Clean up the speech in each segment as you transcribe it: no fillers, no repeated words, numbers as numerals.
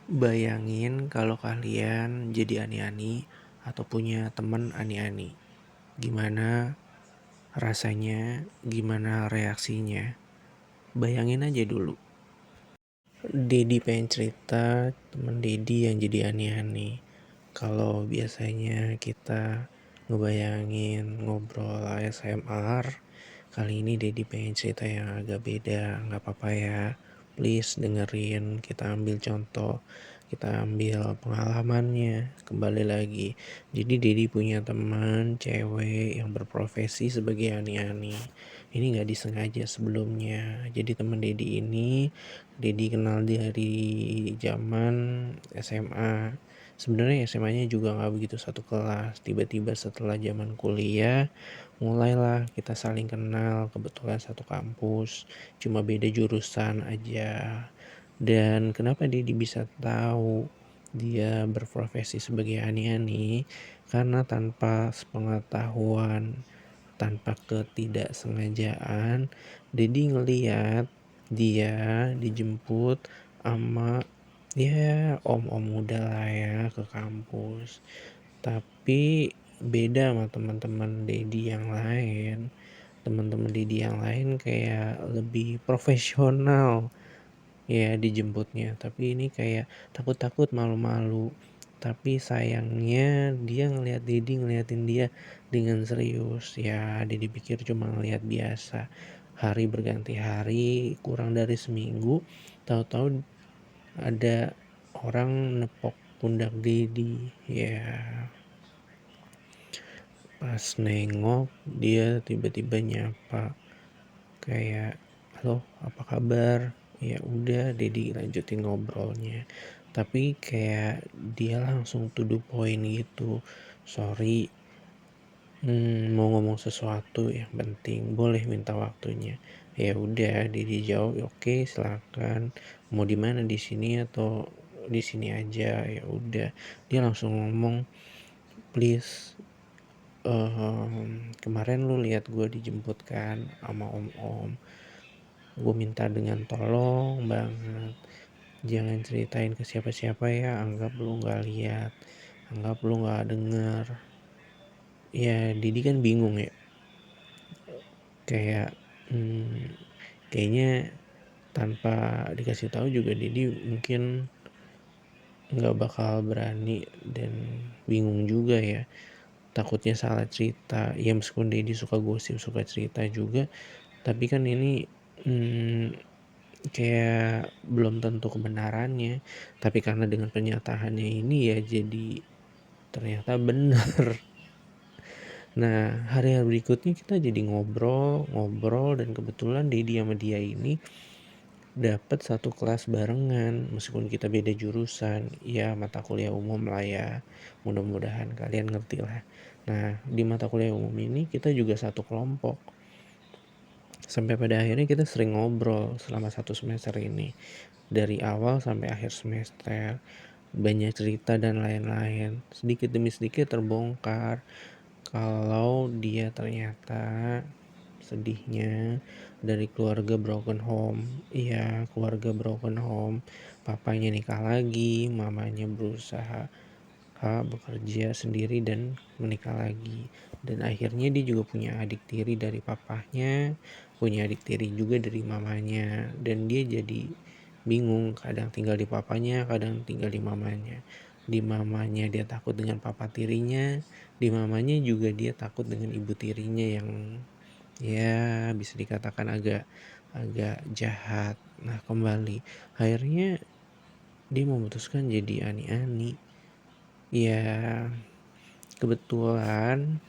Bayangin kalau kalian jadi ani-ani atau punya temen ani-ani. Gimana rasanya, gimana reaksinya? Bayangin aja dulu. Dedi pengen cerita temen Dedi yang jadi ani-ani. Kalau biasanya kita ngebayangin ngobrol ASMR, kali ini Dedi pengen cerita yang agak beda. Nggak apa-apa ya, please dengerin. Kita ambil contoh, kita ambil pengalamannya. Kembali lagi, jadi Dedi punya teman cewek yang berprofesi sebagai ani-ani. Ini nggak disengaja sebelumnya. Jadi teman Dedi ini, Dedi kenal dari zaman SMA. Sebenarnya SMA-nya juga nggak begitu satu kelas. Tiba-tiba setelah zaman kuliah, mulailah kita saling kenal. Kebetulan satu kampus, cuma beda jurusan aja. Dan kenapa Dedi bisa tahu dia berprofesi sebagai ani-ani? Karena tanpa sepengetahuan, tanpa ketidaksengajaan, Dedi ngeliat dia dijemput sama ya om-om muda lah ya ke kampus. Tapi beda sama teman-teman Dedi yang lain. Teman-teman Dedi yang lain kayak lebih profesional ya dijemputnya. Tapi ini kayak takut-takut, malu-malu. Tapi sayangnya dia ngelihat Dedi ngeliatin dia dengan serius. Ya Dedi pikir cuma ngelihat biasa. Hari berganti hari, kurang dari seminggu, tahu-tahu ada orang nepok pundak Dedi. Ya pas nengok dia tiba-tiba nyapa kayak, halo apa kabar? Ya udah Dedi lanjutin ngobrolnya. Tapi kayak dia langsung to the point gitu. Sorry, mau ngomong sesuatu yang penting, boleh minta waktunya? Ya udah Dedi jawab, oke silakan. Mau di mana, di sini atau di sini aja? Ya udah. Dia langsung ngomong, please, kemarin lu lihat gue dijemput kan sama om-om. Gue minta dengan tolong banget, jangan ceritain ke siapa-siapa ya, anggap lu nggak lihat, anggap lu nggak denger. Ya Didi kan bingung ya, kayak kayaknya tanpa dikasih tahu juga Didi mungkin nggak bakal berani dan bingung juga ya, takutnya salah cerita. Ya meskipun Didi suka gosip, suka cerita juga, tapi kan ini kayak belum tentu kebenarannya. Tapi karena dengan pernyataannya ini ya jadi ternyata benar. Nah hari-hari berikutnya kita jadi ngobrol dan kebetulan Dedi sama dia ini dapat satu kelas barengan meskipun kita beda jurusan. Ya mata kuliah umum lah ya, mudah-mudahan kalian ngerti lah. Nah di mata kuliah umum ini kita juga satu kelompok. Sampai pada akhirnya kita sering ngobrol selama satu semester ini. Dari awal sampai akhir semester. Banyak cerita dan lain-lain. Sedikit demi sedikit terbongkar kalau dia ternyata sedihnya dari keluarga broken home. Iya, keluarga broken home. Papanya nikah lagi, mamanya berusaha bekerja sendiri dan menikah lagi. Dan akhirnya dia juga punya adik tiri dari papahnya, punya adik tiri juga dari mamanya. Dan dia jadi bingung, kadang tinggal di papanya, kadang tinggal di mamanya. Di mamanya dia takut dengan papa tirinya, di mamanya juga dia takut dengan ibu tirinya yang ya bisa dikatakan agak agak jahat. Nah kembali akhirnya dia memutuskan jadi ani-ani. Ya kebetulan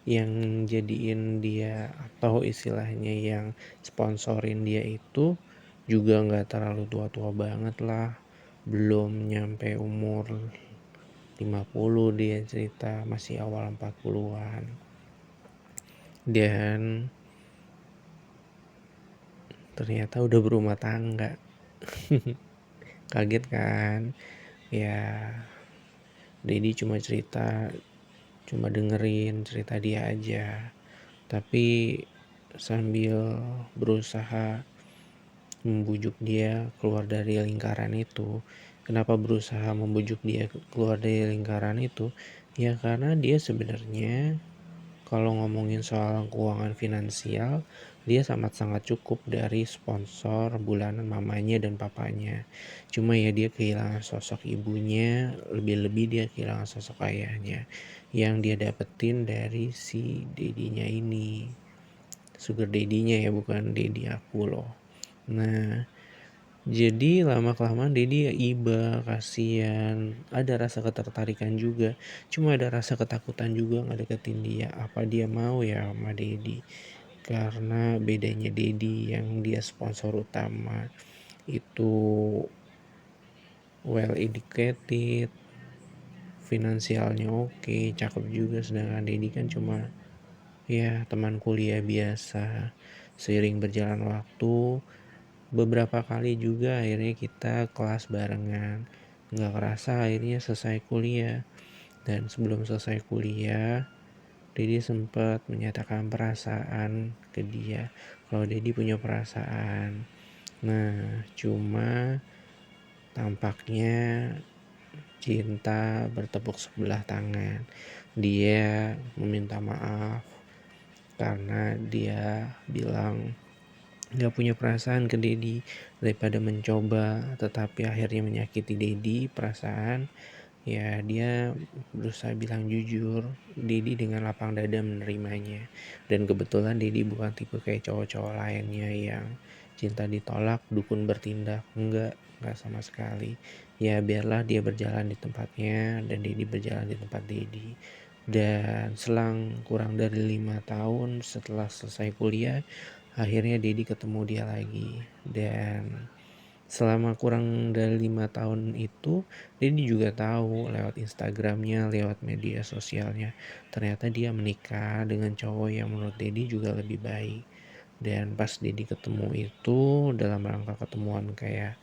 yang jadiin dia atau istilahnya yang sponsorin dia itu juga nggak terlalu tua-tua banget lah, belum nyampe umur 50, dia cerita masih awal 40-an. Dan ternyata udah berumah tangga. Kaget kan? Ya Dedi cuma cerita, cuma dengerin cerita dia aja, tapi sambil berusaha membujuk dia keluar dari lingkaran itu. Kenapa berusaha membujuk dia keluar dari lingkaran itu? Ya karena dia sebenarnya kalau ngomongin soal keuangan finansial, dia sangat-sangat cukup dari sponsor bulanan mamanya dan papanya. Cuma ya dia kehilangan sosok ibunya, lebih-lebih dia kehilangan sosok ayahnya. Yang dia dapetin dari si dedinya ini. Sugar daddy-nya ya, bukan daddy aku loh. Nah, jadi lama-kelamaan Dedi ya iba, kasihan, ada rasa ketertarikan juga. Cuma ada rasa ketakutan juga ngedeketin dia. Apa dia mau ya sama Dedi? Karena bedanya Dedi yang dia sponsor utama itu well educated, finansialnya oke, cakep juga. Sedangkan Dedi kan cuma ya teman kuliah biasa. Seiring berjalan waktu, beberapa kali juga akhirnya kita kelas barengan. Nggak kerasa akhirnya selesai kuliah. Dan sebelum selesai kuliah, Dedi sempat menyatakan perasaan ke dia. Kalau Dedi punya perasaan. Nah, cuma tampaknya cinta bertepuk sebelah tangan. Dia meminta maaf karena dia bilang nggak punya perasaan ke Dedi, daripada mencoba tetapi akhirnya menyakiti Dedi perasaan, ya dia berusaha bilang jujur. Dedi dengan lapang dada menerimanya, dan kebetulan Dedi bukan tipe kayak cowok-cowok lainnya yang cinta ditolak dukun bertindak. Enggak sama sekali. Ya biarlah dia berjalan di tempatnya dan Dedi berjalan di tempat Dedi. Dan selang kurang dari 5 tahun setelah selesai kuliah, akhirnya Dedi ketemu dia lagi. Dan selama kurang dari 5 tahun itu, Dedi juga tahu lewat Instagramnya, lewat media sosialnya, ternyata dia menikah dengan cowok yang menurut Dedi juga lebih baik. Dan pas Dedi ketemu itu dalam rangka ketemuan kayak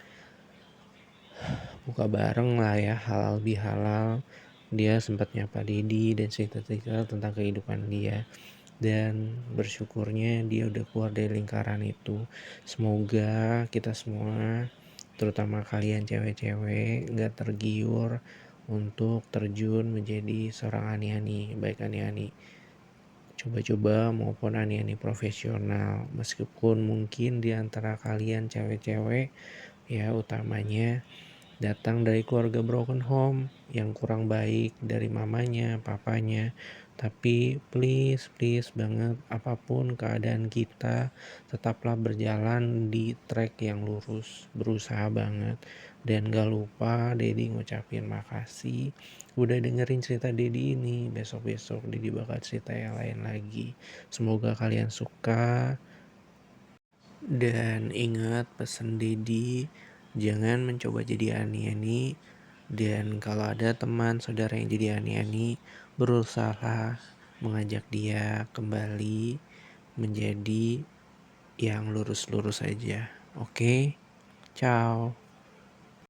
buka bareng lah ya, halal bihalal, dia sempat nyapa Dedi dan cerita-cerita tentang kehidupan dia. Dan bersyukurnya dia udah keluar dari lingkaran itu. Semoga kita semua, terutama kalian cewek-cewek, gak tergiur untuk terjun menjadi seorang ani-ani, baik ani-ani coba-coba maupun ani-ani profesional. Meskipun mungkin di antara kalian cewek-cewek ya utamanya datang dari keluarga broken home yang kurang baik dari mamanya, papanya. Tapi please, please banget, apapun keadaan kita, tetaplah berjalan di track yang lurus. Berusaha banget. Dan gak lupa Dedi ngucapin makasih udah dengerin cerita Dedi ini. Besok-besok Dedi bakal cerita yang lain lagi. Semoga kalian suka. Dan ingat pesan Dedi, jangan mencoba jadi ani-ani. Dan kalau ada teman saudara yang jadi ani-ani, berusaha mengajak dia kembali menjadi yang lurus-lurus aja. Oke, ciao.